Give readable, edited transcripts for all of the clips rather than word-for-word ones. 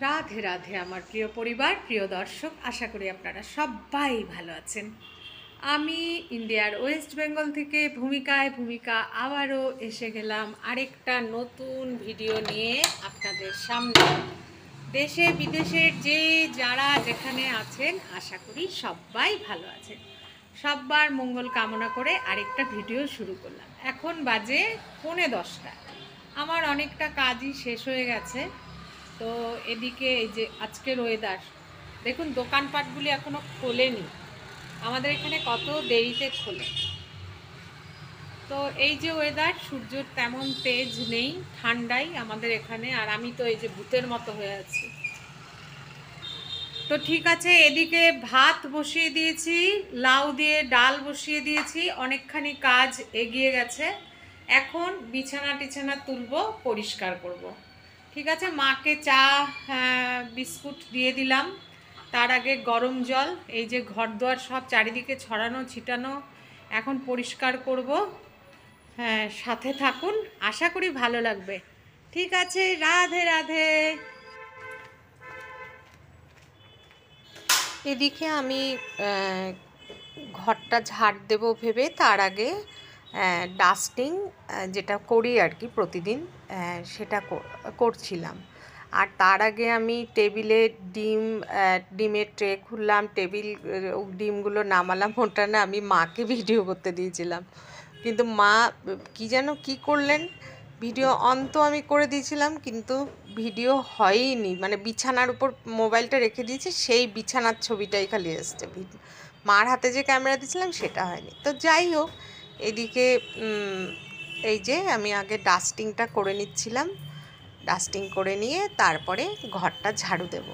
রাধে রাধে আমার প্রিয় পরিবার, প্রিয় দর্শক, আশা করি আপনারা সবাই ভালো আছেন। আমি ইন্ডিয়ার ওয়েস্ট বেঙ্গল থেকে ভূমিকা আবারও এসে গেলাম আরেকটা নতুন ভিডিও নিয়ে আপনাদের সামনে। দেশে বিদেশের যারা যেখানে আছেন, আশা করি সবাই ভালো আছেন। সবার মঙ্গল কামনা করে আরেকটা ভিডিও শুরু করলাম। এখন বাজে 10:45। আমার অনেকটা কাজই শেষ হয়ে গেছে। তো এদিকে এই যে আজকের ওয়েদার দেখুন, দোকানপাটগুলি এখনো খোলেনি। আমাদের এখানে কত দেরিতে খোলে। তো এই যে ওয়েদার, সূর্যের তেমন তেজ নেই, ঠান্ডাই আমাদের এখানে। আর আমি তো এই যে ভূতের মতো হয়ে আছি। তো ঠিক আছে, এদিকে ভাত বসিয়ে দিয়েছি, লাউ দিয়ে ডাল বসিয়ে দিয়েছি, অনেকখানি কাজ এগিয়ে গেছে। এখন বিছানা টিছানা তুলবো, পরিষ্কার করব। ঠিক আছে, মাকে চা বিস্কুট দিয়ে দিলাম। তার আগে গরম জল, এই যে ঘরদোয়ার সব চারিদিকে ছড়ানো ছিটানো, এখন পরিষ্কার করব। হ্যাঁ, সাথে থাকুন, আশা করি ভালো লাগবে। ঠিক আছে, রাধে রাধে। এদিকে আমি ঘরটা ঝাড় দেব ভেবে তার আগে ডাস্টিং যেটা করি আর কি প্রতিদিন, সেটা করছিলাম। আর তার আগে আমি টেবিলে ডিমের ট্রে খুললাম, ডিমগুলো নামালাম। ওটা না আমি মাকে ভিডিও করতে দিয়েছিলাম, কিন্তু মা কি করলেন, ভিডিও অন তো আমি করে দিয়েছিলাম, কিন্তু ভিডিও হয়ইনি। মানে বিছানার উপর মোবাইলটা রেখে দিয়েছি, সেই বিছানার ছবিটাই খালি এসছে। মার হাতে যে ক্যামেরা দিয়েছিলাম সেটা হয়নি। তো যাই হোক, এদিকে এই যে আমি আগে ডাস্টিংটা করে নিচ্ছিলাম। ডাস্টিং করে নিয়ে তারপরে ঘরটা ঝাড়ু দেব।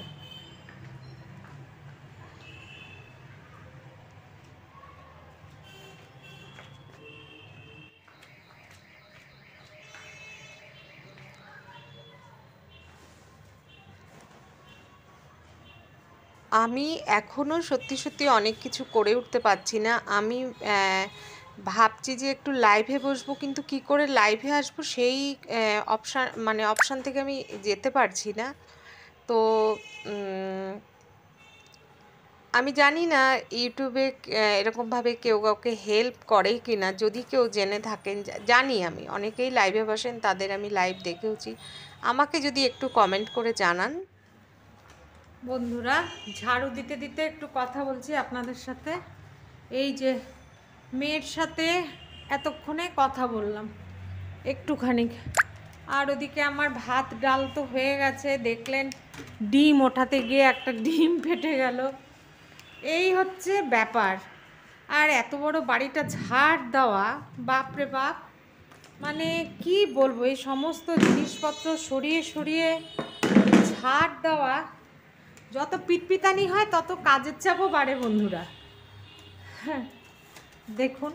আমি এখনও সত্যি সত্যি অনেক কিছু করে উঠতে পারছি না। আমি ভাবছি যে একটু লাইভে বসবো, কিন্তু কি করে লাইভে আসবো সেই অপশান থেকে আমি যেতে পারছি না। তো আমি জানি না ইউটিউবে এরকমভাবে কেউ কাউকে হেল্প করে কি না। যদি কেউ জেনে থাকেন, জানি আমি অনেকেই লাইভে বসেন, তাদের আমি লাইভ দেখেওছি, আমাকে যদি একটু কমেন্ট করে জানান। বন্ধুরা, ঝাড়ু দিতে দিতে একটু কথা বলছি আপনাদের সাথে। এই যে মেয়ের সাথে এতক্ষণে কথা বললাম একটুখানি। আর ওদিকে আমার ভাত ডাল তো হয়ে গেছে, দেখলেন ডিম ওঠাতে গিয়ে একটা ডিম ফেটে গেল। এই হচ্ছে ব্যাপার। আর এত বড় বাড়িটা ঝাড় দেওয়া, বাপরে বাপ, মানে কি বলবো, এই সমস্ত জিনিসপত্র সরিয়ে সরিয়ে ঝাড় দেওয়া, যত পিটপিটানি হয় তত কাজের চাপও বাড়ে বন্ধুরা। হ্যাঁ, দেখুন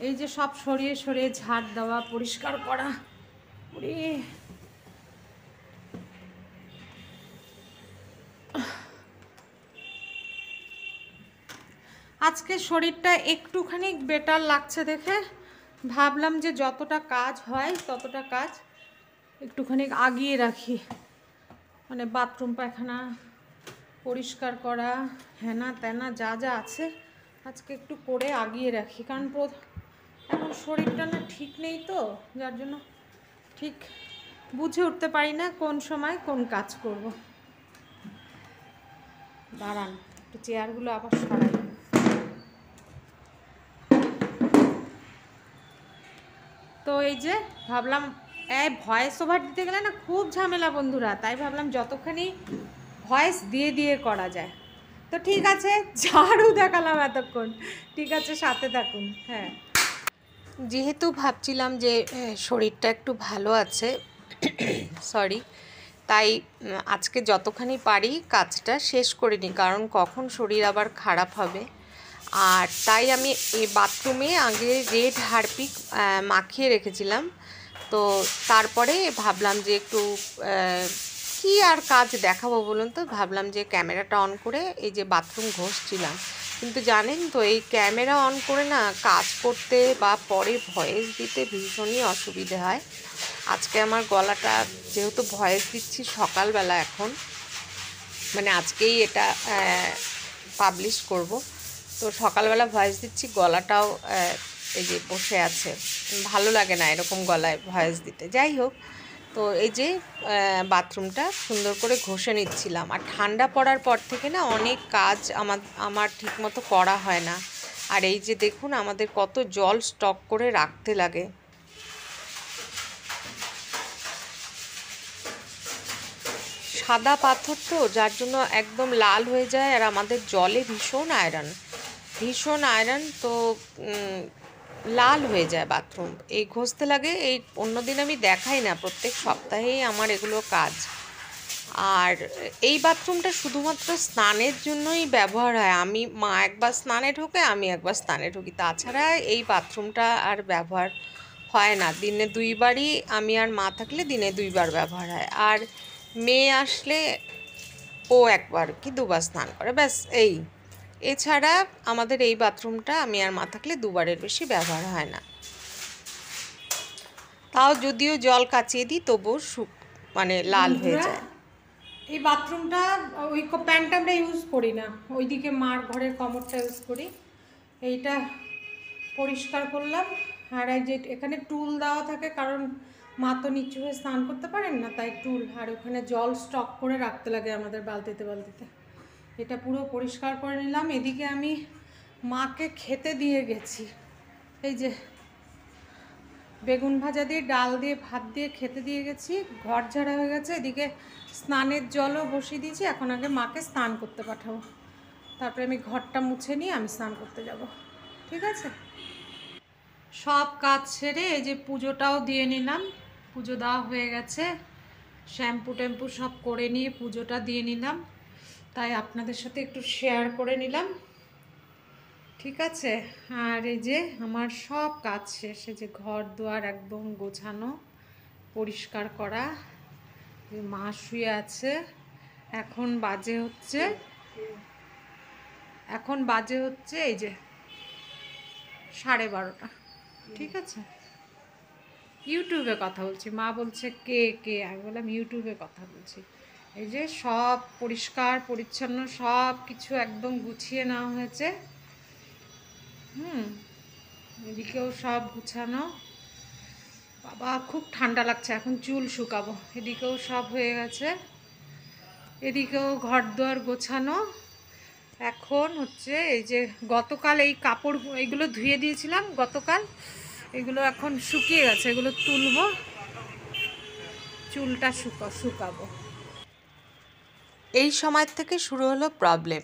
এই যে সব সরিয়ে সরিয়ে ঝাড় দেওয়া, পরিষ্কার করা। আজকে শরীরটা একটুখানি বেটার লাগছে দেখে ভাবলাম যে যতটা কাজ হয় ততটা কাজ একটুখানি আগিয়ে রাখি। মানে বাথরুম পায়খানা পরিষ্কার করা, হ্যানা ত্যানা যা যা আছে আজকে একটু করে আগিয়ে রাখি। কারণ এখন শরীরটা না ঠিক নেই, তো যার জন্য ঠিক বুঝে উঠতে পারি না কোন সময় কোন কাজ করব। দাঁড়ান, একটু চেয়ারগুলো আবার সরাই। তো এই যে ভাবলাম ভয়েস ওভার দিতে গেলে না খুব ঝামেলা বন্ধুরা, তাই ভাবলাম যতখানি ভয়েস দিয়ে দিয়ে করা যায়। তো ঠিক আছে, ঝাড়ু দেখালাম এতক্ষণ, ঠিক আছে সাথে থাকুন। হ্যাঁ, যেহেতু ভাবছিলাম যে শরীরটা একটু ভালো আছে, সরি, তাই আজকে যতখানি পারি কাজটা শেষ করে নিই, কারণ কখন শরীর আবার খারাপ হবে। আর তাই আমি এই বাথরুমে আগে রেড হারপিক মাখিয়ে রেখেছিলাম। তো তারপরে ভাবলাম যে একটু কি আর কাজ দেখাবো বলুন, তো ভাবলাম যে ক্যামেরাটা অন করে এই যে বাথরুম ঘষছিলাম। কিন্তু জানেন তো, এই ক্যামেরা অন করে না কাজ করতে বা পরে ভয়েস দিতে ভীষণই অসুবিধে হয়। আজকে আমার গলাটা যেহেতু ভয়েস দিচ্ছি সকালবেলা, এখন মানে আজকেই এটা পাবলিশ করব, তো সকালবেলা ভয়েস দিচ্ছি, গলাটাও এই যে বসে আছে, ভালো লাগে না এরকম গলায় ভয়েস দিতে। যাই হোক, তো এই যে বাথরুমটা সুন্দর করে ঘষে নিচ্ছিলাম। আর ঠান্ডা পড়ার পর থেকে না অনেক কাজ আমার ঠিকমতো করা হয় না। আর এই যে দেখুন আমাদের কত জল স্টক করে রাখতে লাগে। সাদা পাথর তো, যার জন্য একদম লাল হয়ে যায়। আর আমাদের জলে ভীষণ আয়রন, তো লাল হয়ে যায় বাথরুম, এই ঘষতে লাগে। এই অন্যদিন আমি দেখাই না, প্রত্যেক সপ্তাহেই আমার এগুলো কাজ। আর এই বাথরুমটা শুধুমাত্র স্নানের জন্যই ব্যবহার হয়। মা একবার স্নানে ঢোকে, আমি একবার স্নানে ঢুকি, তাছাড়া এই বাথরুমটা আর ব্যবহার হয় না। দিনে 2বারই, আমি আর মা থাকলে দিনে 2বার ব্যবহার হয়। আর মেয়ে আসলে ও 1বার কি 2বার স্নান করে, ব্যাস এই। এছাড়া আমাদের এই বাথরুমটা আমি আর মা থাকলে 2বারের বেশি ব্যবহার হয় না। তাও যদিও জল কাচিয়ে দিই তবুও মানে লাল হয়ে যায়। এই বাথরুমটা ওই প্যান্টটা আমরা ইউজ করি না, ওইদিকে মার ঘরের কমোডটা ইউজ করি। এইটা পরিষ্কার করলাম। আর এই যে এখানে টুল দেওয়া থাকে, কারণ মা তো নিচু হয়ে স্নান করতে পারেন না, তাই টুল। আর ওখানে জল স্টক করে রাখতে লাগে আমাদের বালতিতে। এটা পুরো পরিষ্কার করে নিলাম। এদিকে আমি মাকে খেতে দিয়ে গেছি, এই যে বেগুন ভাজা দিয়ে ডাল দিয়ে ভাত দিয়ে খেতে দিয়ে গেছি। ঘর ঝাড়া হয়ে গেছে, এদিকে স্নানের জলও বসিয়ে দিয়েছি। এখন আগে মাকে স্নান করতে পাঠাবো, তারপরে আমি ঘরটা মুছে নিয়ে আমি স্নান করতে যাব। ঠিক আছে, সব কাজ সেরে এই যে পুজোটাও দিয়ে নিলাম। পুজো দেওয়া হয়ে গেছে, শ্যাম্পু ট্যাম্পু সব করে নিয়ে পুজোটা দিয়ে নিলাম, তাই আপনাদের সাথে একটু শেয়ার করে নিলাম। ঠিক আছে, আর এই যে আমার সব কাজ শেষ। এই যে ঘর দুয়ার একদম গোছানো, পরিষ্কার করা। যে মা শুয়ে আছে, এখন বাজে হচ্ছে এই যে 12:30। ঠিক আছে, ইউটিউবে কথা বলছি। মা বলছে কে কে, আমি বললাম ইউটিউবে কথা বলছি। এই যে সব পরিষ্কার পরিচ্ছন্ন, সব কিছু একদম গুছিয়ে নেওয়া হয়েছে। এদিকেও সব গুছানো। বাবা খুব ঠান্ডা লাগছে, এখন চুল শুকাবো। এদিকেও সব হয়ে গেছে, এদিকেও ঘর দুয়ার গোছানো। এখন হচ্ছে এই যে গতকাল এই কাপড় এইগুলো ধুয়ে দিয়েছিলাম গতকাল, এগুলো এখন শুকিয়ে গেছে, এগুলো তুলবো, চুলটা শুকাবো। এই সময় থেকে শুরু হলো প্রবলেম।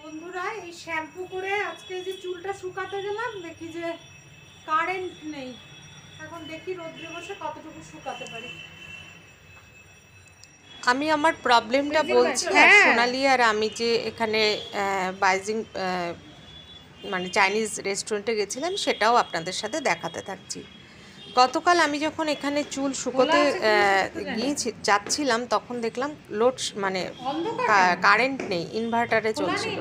বন্ধুরা, এই শ্যাম্পু করে আজকে যে চুলটা শুকাতে গেলাম, দেখি যে কারেন্ট নেই। এখন দেখি রোদ্রে বসে কতটুকু শুকাতে পারি। আমি আমার প্রবলেমটা বলছি, আর সোনালি আর আমি যে এখানে বাইজিং মানে চাইনিজ রেস্টুরেন্টে গেছিলাম সেটাও আপনাদের সাথে দেখাতে থাকছি। গতকাল আমি যখন এখানে চুল শুকোতে যাচ্ছিলাম, তখন দেখলাম মানে কারেন্ট নেই, ইনভার্টারে চলছিল।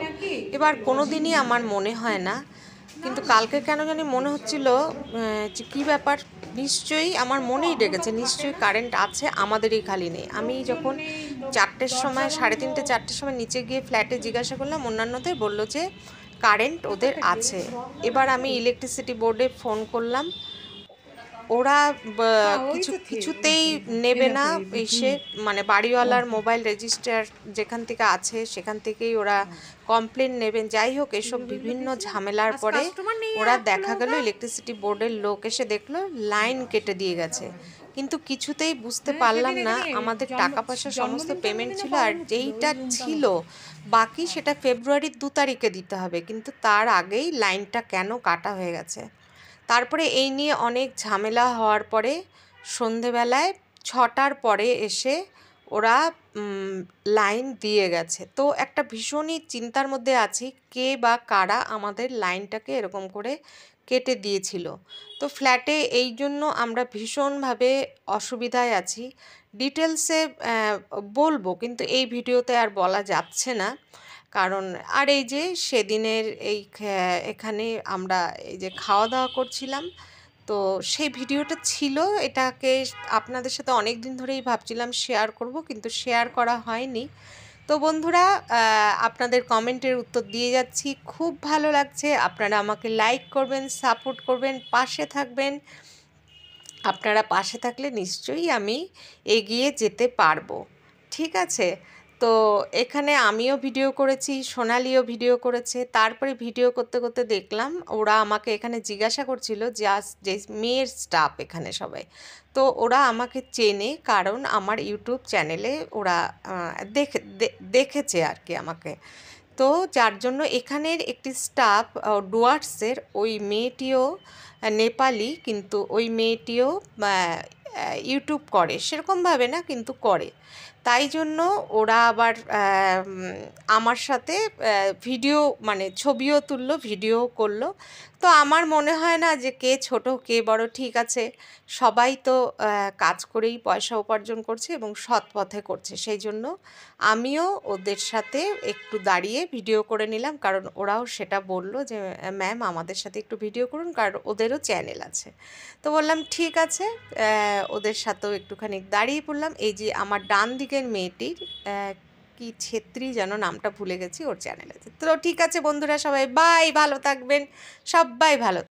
এবার কোনো দিনই আমার মনে হয় না, কিন্তু কালকে কেন জানি মনে হচ্ছিল যে কী ব্যাপার, নিশ্চয়ই আমার মনেই ডেকেছে, নিশ্চয়ই কারেন্ট আছে, আমাদেরই খালি নেই। আমি যখন 4টের সময়, 3:30 4টের সময় নিচে গিয়ে ফ্ল্যাটে জিজ্ঞাসা করলাম অন্যান্যদের, বললো যে কারেন্ট ওদের আছে। এবার আমি ইলেকট্রিসিটি বোর্ডে ফোন করলাম, ওরা কিছুতেই নেবে না এসে, মানে বাড়িওয়ালার মোবাইল রেজিস্টার যেখান থেকে আছে সেখান থেকেই ওরা কমপ্লেন নেবেন। যাই হোক, এসব বিভিন্ন ঝামেলার পরে ওরা দেখা গেল ইলেকট্রিসিটি বোর্ডের লোক এসে দেখলো লাইন কেটে দিয়ে গেছে। কিন্তু কিছুতেই বুঝতে পারলাম না, আমাদের টাকা পয়সা সমস্ত পেমেন্ট ছিল, আর যেইটা ছিল বাকি সেটা ফেব্রুয়ারির 2 তারিখে দিতে হবে, কিন্তু তার আগেই লাইনটা কেন কাটা হয়ে গেছে। তারপরে এই নিয়ে অনেক ঝামেলা হওয়ার পরে সন্ধেবেলায় 6টার পরে এসে ওরা লাইন দিয়ে গেছে। তো একটা ভীষণই চিন্তার মধ্যে আছি, কে বা কারা আমাদের লাইনটাকে এরকম করে কেটে দিয়েছিল। তো ফ্ল্যাটে এই জন্য আমরা ভীষণভাবে অসুবিধায় আছি। ডিটেলসে বলবো, কিন্তু এই ভিডিওতে আর বলা যাচ্ছে না। কারণ আর এই যে সেদিনের এখানে আমরা এই যে খাওয়া দাওয়া করছিলাম, তো সেই ভিডিওটা ছিল। এটাকে আপনাদের সাথে অনেক দিন ধরেই ভাবছিলাম শেয়ার করব, কিন্তু শেয়ার করা হয়নি। তো বন্ধুরা, আপনাদের কমেন্টের উত্তর দিয়ে যাচ্ছি, খুব ভালো লাগছে। আপনারা আমাকে লাইক করবেন, সাপোর্ট করবেন, পাশে থাকবেন। আপনারা পাশে থাকলে নিশ্চয়ই আমি এগিয়ে যেতে পারবো। ঠিক আছে? তো এখানে আমিও ভিডিও করেছি, সোনালিও ভিডিও করেছে। তারপরে ভিডিও করতে করতে দেখলাম ওরা আমাকে এখানে জিজ্ঞাসা করছিল যে মেয়ের স্টাফ এখানে সবাই, তো ওরা আমাকে চেনে, কারণ আমার ইউটিউব চ্যানেলে ওরা দেখেছে আর কি আমাকে। তো যার জন্য এখানের একটি স্টাফ ডুয়ার্সের, ওই মেয়েটিও নেপালি, কিন্তু ওই মেয়েটিও ইউটিউব করে, সেরকমভাবে না কিন্তু করে। তাই জন্য ওরা আবার আমার সাথে ভিডিও, মানে ছবিও তুললো, ভিডিও করলো। তো আমার মনে হয় না যে কে ছোট কে বড়, ঠিক আছে, সবাই তো কাজ করেই পয়সা উপার্জন করছে এবং সৎ পথে করছে। সেই জন্য আমিও ওদের সাথে একটু দাঁড়িয়ে ভিডিও করে নিলাম, কারণ ওরাও সেটা বললো যে ম্যাম আমাদের সাথে একটু ভিডিও করুন, কারণ ওদেরও চ্যানেল আছে। তো বললাম ঠিক আছে, ওদের সাথেও একটুখানি দাঁড়িয়ে পড়লাম। এই যে আমার ডান দিকের মেয়েটির কি ছেত্রী যেন নামটা ভুলে গেছি, ওর চ্যানেল আছে। তো ঠিক আছে বন্ধুরা, সবাই বাই, ভালো থাকবেন, সবাই ভালো